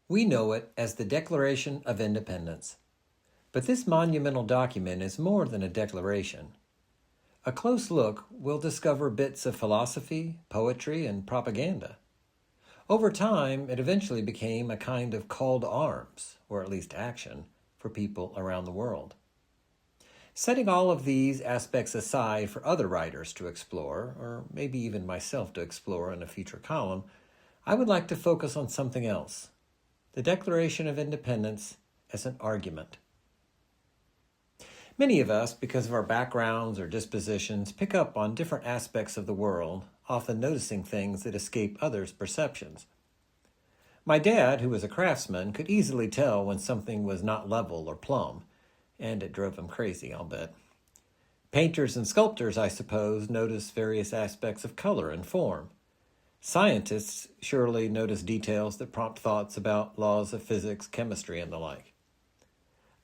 We know it as the Declaration of Independence. But this monumental document is more than a declaration. A close look will discover bits of philosophy, poetry, and propaganda. Over time, it eventually became a kind of call to arms, or at least action, for people around the world. Setting all of these aspects aside for other writers to explore, or maybe even myself to explore in a future column, I would like to focus on something else: the Declaration of Independence as an argument. Many of us, because of our backgrounds or dispositions, pick up on different aspects of the world, often noticing things that escape others' perceptions. My dad, who was a craftsman, could easily tell when something was not level or plumb, and it drove him crazy, I'll bet. Painters and sculptors, I suppose, notice various aspects of color and form. Scientists surely notice details that prompt thoughts about laws of physics, chemistry, and the like.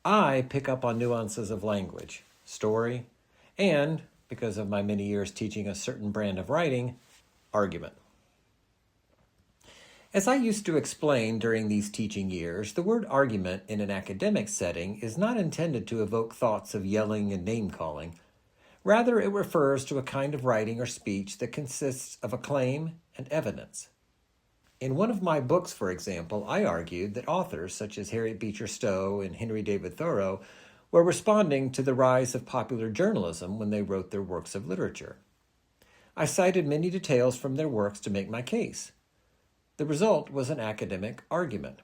I pick up on nuances of language, story, and, because of my many years teaching a certain brand of writing, argument. As I used to explain during these teaching years, the word argument in an academic setting is not intended to evoke thoughts of yelling and name-calling. Rather, it refers to a kind of writing or speech that consists of a claim and evidence. In one of my books, for example, I argued that authors such as Harriet Beecher Stowe and Henry David Thoreau were responding to the rise of popular journalism when they wrote their works of literature. I cited many details from their works to make my case. The result was an academic argument.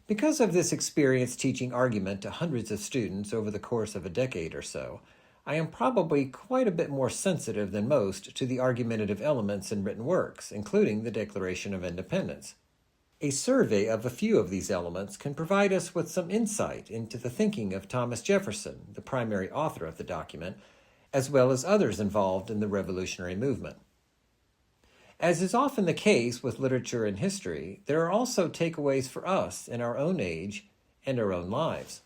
Because of this experience teaching argument to hundreds of students over the course of a decade or so, I am probably quite a bit more sensitive than most to the argumentative elements in written works, including the Declaration of Independence. A survey of a few of these elements can provide us with some insight into the thinking of Thomas Jefferson, the primary author of the document, as well as others involved in the revolutionary movement. As is often the case with literature and history, there are also takeaways for us in our own age and our own lives.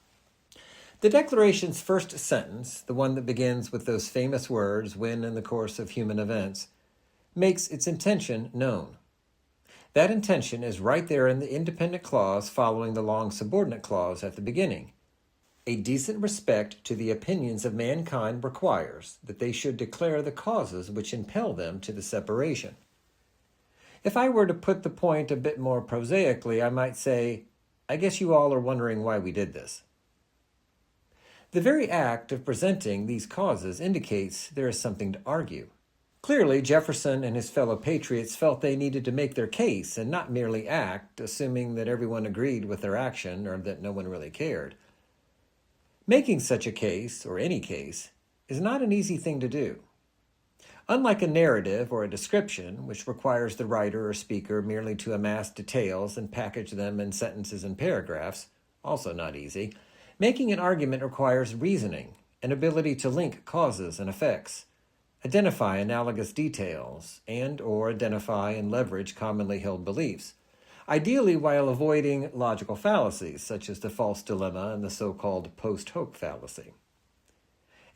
The Declaration's first sentence, the one that begins with those famous words, "when in the course of human events," makes its intention known. That intention is right there in the independent clause following the long subordinate clause at the beginning. A decent respect to the opinions of mankind requires that they should declare the causes which impel them to the separation. If I were to put the point a bit more prosaically, I might say, I guess you all are wondering why we did this. The very act of presenting these causes indicates there is something to argue. Clearly, Jefferson and his fellow patriots felt they needed to make their case and not merely act, assuming that everyone agreed with their action or that no one really cared. Making such a case, or any case, is not an easy thing to do. Unlike a narrative or a description, which requires the writer or speaker merely to amass details and package them in sentences and paragraphs, also not easy, making an argument requires reasoning, an ability to link causes and effects, identify analogous details, and/or identify and leverage commonly held beliefs, ideally while avoiding logical fallacies such as the false dilemma and the so-called post hoc fallacy.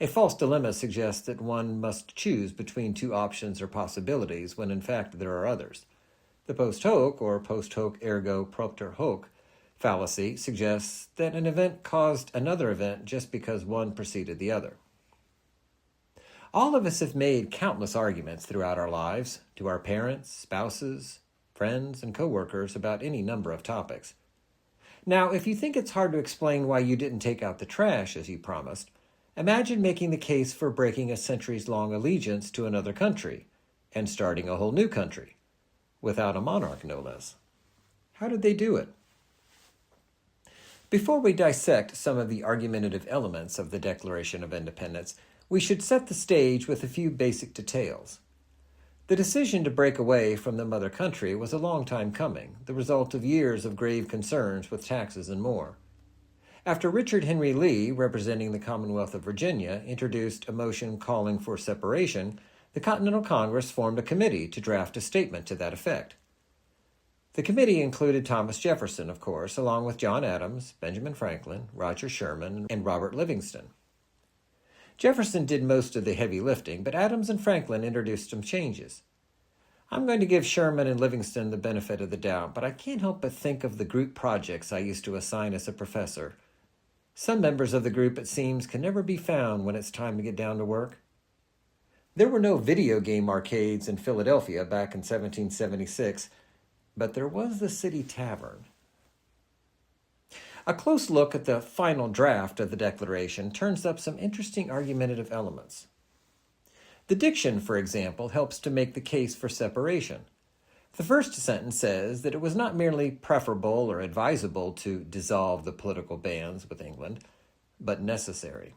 A false dilemma suggests that one must choose between two options or possibilities when in fact there are others. The post hoc, or post hoc ergo propter hoc, fallacy suggests that an event caused another event just because one preceded the other. All of us have made countless arguments throughout our lives to our parents, spouses, friends, and coworkers about any number of topics. Now, if you think it's hard to explain why you didn't take out the trash as you promised, imagine making the case for breaking a centuries-long allegiance to another country and starting a whole new country, without a monarch no less. How did they do it? Before we dissect some of the argumentative elements of the Declaration of Independence, we should set the stage with a few basic details. The decision to break away from the mother country was a long time coming, the result of years of grave concerns with taxes and more. After Richard Henry Lee, representing the Commonwealth of Virginia, introduced a motion calling for separation, the Continental Congress formed a committee to draft a statement to that effect. The committee included Thomas Jefferson, of course, along with John Adams, Benjamin Franklin, Roger Sherman, and Robert Livingston. Jefferson did most of the heavy lifting, but Adams and Franklin introduced some changes. I'm going to give Sherman and Livingston the benefit of the doubt, but I can't help but think of the group projects I used to assign as a professor. Some members of the group, it seems, can never be found when it's time to get down to work. There were no video game arcades in Philadelphia back in 1776, but there was the City Tavern. A close look at the final draft of the Declaration turns up some interesting argumentative elements. The diction, for example, helps to make the case for separation. The first sentence says that it was not merely preferable or advisable to dissolve the political bands with England, but necessary.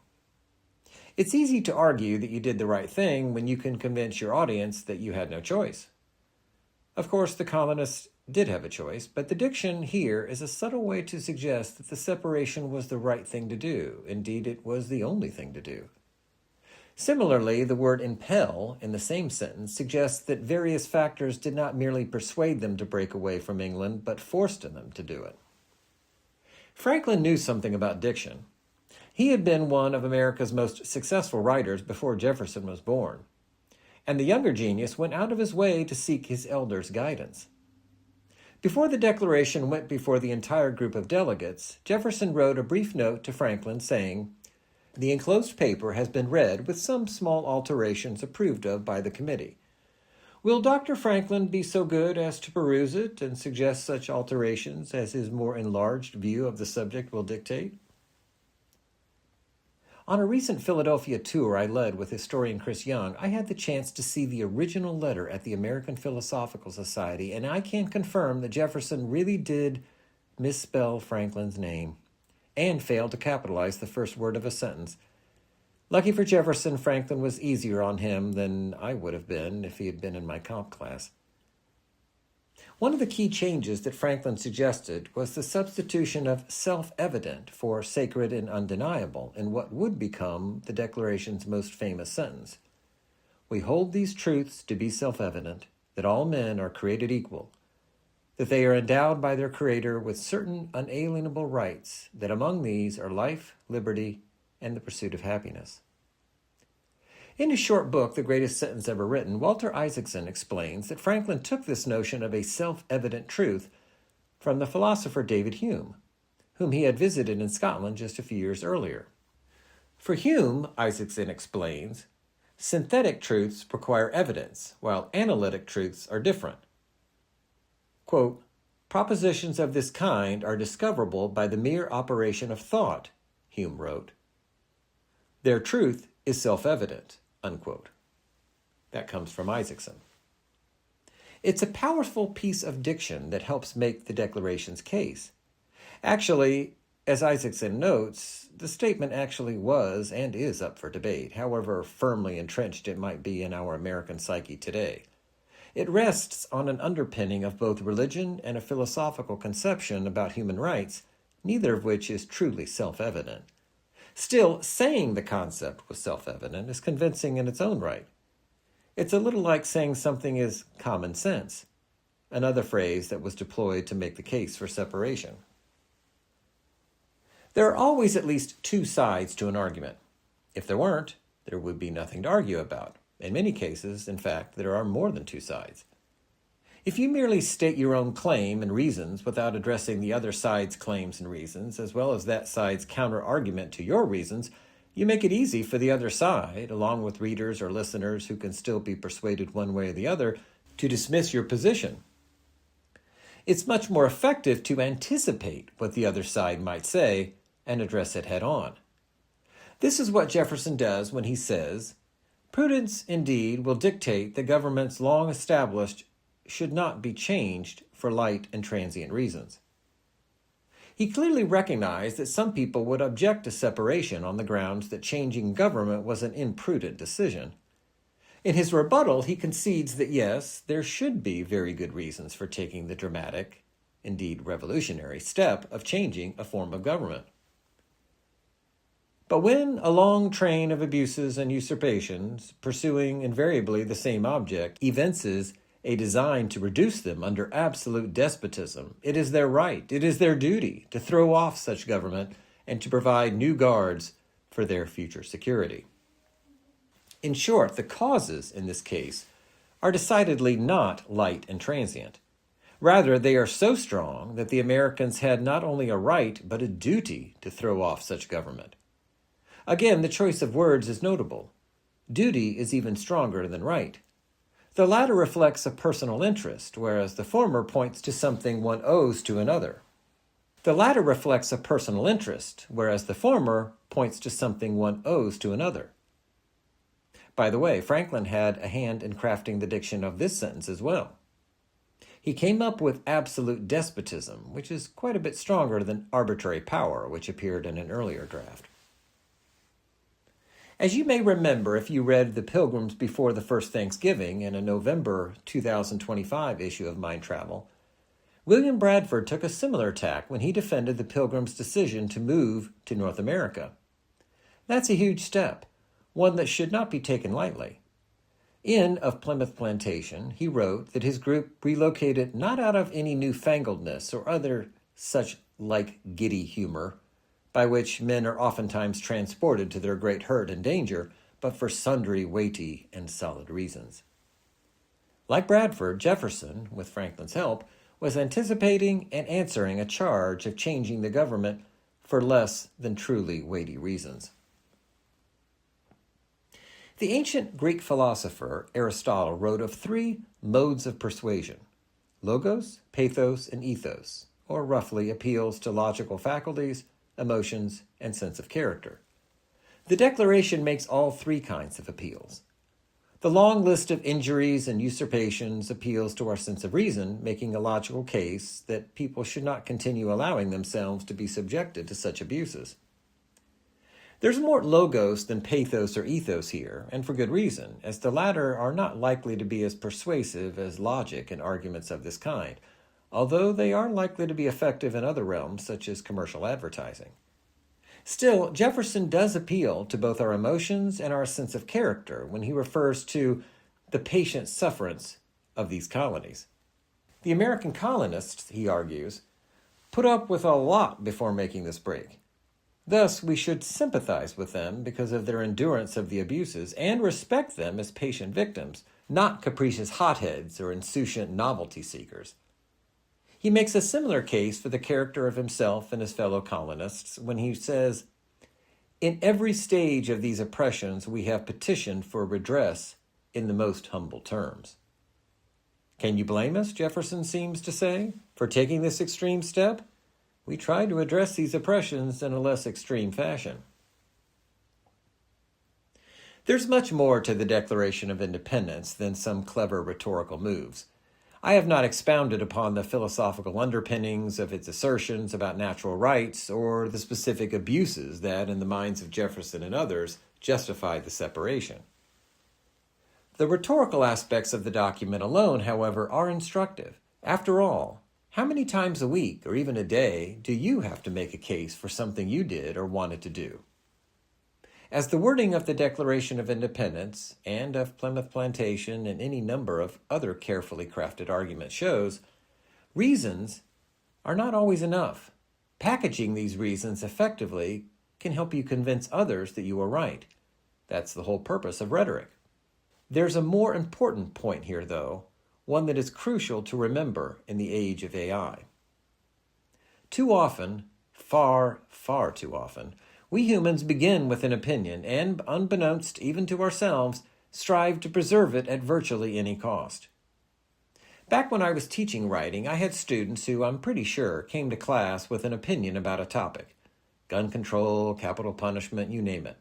It's easy to argue that you did the right thing when you can convince your audience that you had no choice. Of course, the colonists did have a choice, but the diction here is a subtle way to suggest that the separation was the right thing to do. Indeed, it was the only thing to do. Similarly, the word impel in the same sentence suggests that various factors did not merely persuade them to break away from England, but forced them to do it. Franklin knew something about diction. He had been one of America's most successful writers before Jefferson was born, and the younger genius went out of his way to seek his elder's guidance. Before the Declaration went before the entire group of delegates, Jefferson wrote a brief note to Franklin saying, "The enclosed paper has been read with some small alterations approved of by the committee. Will Dr. Franklin be so good as to peruse it and suggest such alterations as his more enlarged view of the subject will dictate?" On a recent Philadelphia tour I led with historian Chris Young, I had the chance to see the original letter at the American Philosophical Society, and I can confirm that Jefferson really did misspell Franklin's name and failed to capitalize the first word of a sentence. Lucky for Jefferson, Franklin was easier on him than I would have been if he had been in my comp class. One of the key changes that Franklin suggested was the substitution of self-evident for sacred and undeniable in what would become the Declaration's most famous sentence. "We hold these truths to be self-evident, that all men are created equal, that they are endowed by their Creator with certain unalienable rights, that among these are life, liberty, and the pursuit of happiness." In his short book, The Greatest Sentence Ever Written, Walter Isaacson explains that Franklin took this notion of a self-evident truth from the philosopher David Hume, whom he had visited in Scotland just a few years earlier. For Hume, Isaacson explains, synthetic truths require evidence, while analytic truths are different. Quote, "Propositions of this kind are discoverable by the mere operation of thought," Hume wrote. "Their truth is self-evident." Unquote. That comes from Isaacson. It's a powerful piece of diction that helps make the Declaration's case. Actually, as Isaacson notes, the statement actually was and is up for debate, however firmly entrenched it might be in our American psyche today. It rests on an underpinning of both religion and a philosophical conception about human rights, neither of which is truly self-evident. Still, saying the concept was self-evident is convincing in its own right. It's a little like saying something is common sense, another phrase that was deployed to make the case for separation. There are always at least two sides to an argument. If there weren't, there would be nothing to argue about. In many cases, in fact, there are more than two sides. If you merely state your own claim and reasons without addressing the other side's claims and reasons, as well as that side's counter-argument to your reasons, you make it easy for the other side, along with readers or listeners who can still be persuaded one way or the other, to dismiss your position. It's much more effective to anticipate what the other side might say and address it head-on. This is what Jefferson does when he says, "Prudence, indeed, will dictate that governments long established should not be changed for light and transient reasons." He clearly recognized that some people would object to separation on the grounds that changing government was an imprudent decision. In his rebuttal, he concedes that yes, there should be very good reasons for taking the dramatic, indeed revolutionary, step of changing a form of government. But when a long train of abuses and usurpations, pursuing invariably the same object, evinces a design to reduce them under absolute despotism, it is their right, it is their duty to throw off such government and to provide new guards for their future security. In short, the causes in this case are decidedly not light and transient. Rather, they are so strong that the Americans had not only a right but a duty to throw off such government. Again, the choice of words is notable. Duty is even stronger than right. The latter reflects a personal interest, whereas the former points to something one owes to another. The latter reflects a personal interest, whereas the former points to something one owes to another. By the way, Franklin had a hand in crafting the diction of this sentence as well. He came up with absolute despotism, which is quite a bit stronger than arbitrary power, which appeared in an earlier draft. As you may remember if you read The Pilgrims Before the First Thanksgiving in a November 2025 issue of Mind Travel, William Bradford took a similar tack when he defended the Pilgrims' decision to move to North America. That's a huge step, one that should not be taken lightly. In Of Plymouth Plantation, he wrote that his group relocated not out of any newfangledness or other such like giddy humor, by which men are oftentimes transported to their great hurt and danger, but for sundry weighty and solid reasons. Like Bradford, Jefferson, with Franklin's help, was anticipating and answering a charge of changing the government for less than truly weighty reasons. The ancient Greek philosopher Aristotle wrote of three modes of persuasion: logos, pathos, and ethos, or roughly appeals to logical faculties, emotions, and sense of character. The Declaration makes all three kinds of appeals. The long list of injuries and usurpations appeals to our sense of reason, making a logical case that people should not continue allowing themselves to be subjected to such abuses. There's more logos than pathos or ethos here, and for good reason, as the latter are not likely to be as persuasive as logic in arguments of this kind, although they are likely to be effective in other realms such as commercial advertising. Still, Jefferson does appeal to both our emotions and our sense of character when he refers to the patient sufferance of these colonies. The American colonists, he argues, put up with a lot before making this break. Thus, we should sympathize with them because of their endurance of the abuses and respect them as patient victims, not capricious hotheads or insouciant novelty seekers. He makes a similar case for the character of himself and his fellow colonists when he says, "In every stage of these oppressions we have petitioned for redress in the most humble terms." Can you blame us, Jefferson seems to say, for taking this extreme step? We tried to address these oppressions in a less extreme fashion. There's much more to the Declaration of Independence than some clever rhetorical moves. I have not expounded upon the philosophical underpinnings of its assertions about natural rights or the specific abuses that, in the minds of Jefferson and others, justified the separation. The rhetorical aspects of the document alone, however, are instructive. After all, how many times a week or even a day do you have to make a case for something you did or wanted to do? As the wording of the Declaration of Independence and of Plymouth Plantation and any number of other carefully crafted arguments shows, reasons are not always enough. Packaging these reasons effectively can help you convince others that you are right. That's the whole purpose of rhetoric. There's a more important point here, though, one that is crucial to remember in the age of AI. Too often, far, far too often, we humans begin with an opinion and, unbeknownst even to ourselves, strive to preserve it at virtually any cost. Back when I was teaching writing, I had students who, I'm pretty sure, came to class with an opinion about a topic. Gun control, capital punishment, you name it.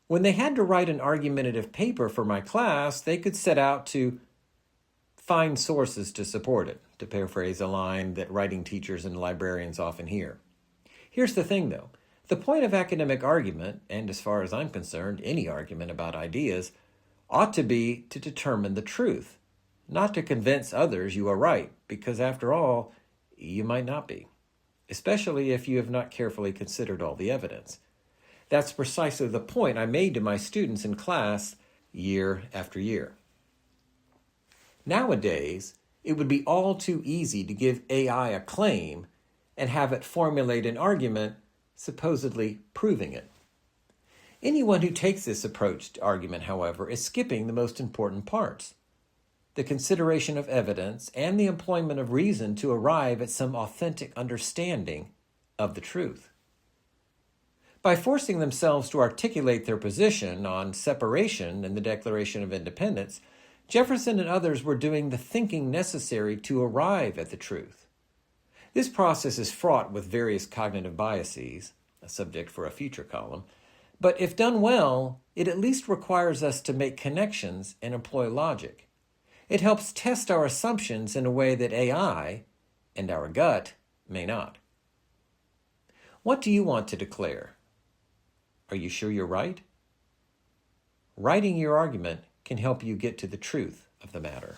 When they had to write an argumentative paper for my class, they could set out to find sources to support it, to paraphrase a line that writing teachers and librarians often hear. Here's the thing, though. The point of academic argument, and as far as I'm concerned, any argument about ideas, ought to be to determine the truth, not to convince others you are right, because after all, you might not be, especially if you have not carefully considered all the evidence. That's precisely the point I made to my students in class year after year. Nowadays, it would be all too easy to give AI a claim and have it formulate an argument supposedly proving it. Anyone who takes this approach to argument, however, is skipping the most important parts. the consideration of evidence, and the employment of reason to arrive at some authentic understanding of the truth. By forcing themselves to articulate their position on separation in the Declaration of Independence, Jefferson and others were doing the thinking necessary to arrive at the truth. This process is fraught with various cognitive biases, a subject for a future column, but if done well, it at least requires us to make connections and employ logic. It helps test our assumptions in a way that AI and our gut may not. What do you want to declare? Are you sure you're right? Writing your argument can help you get to the truth of the matter.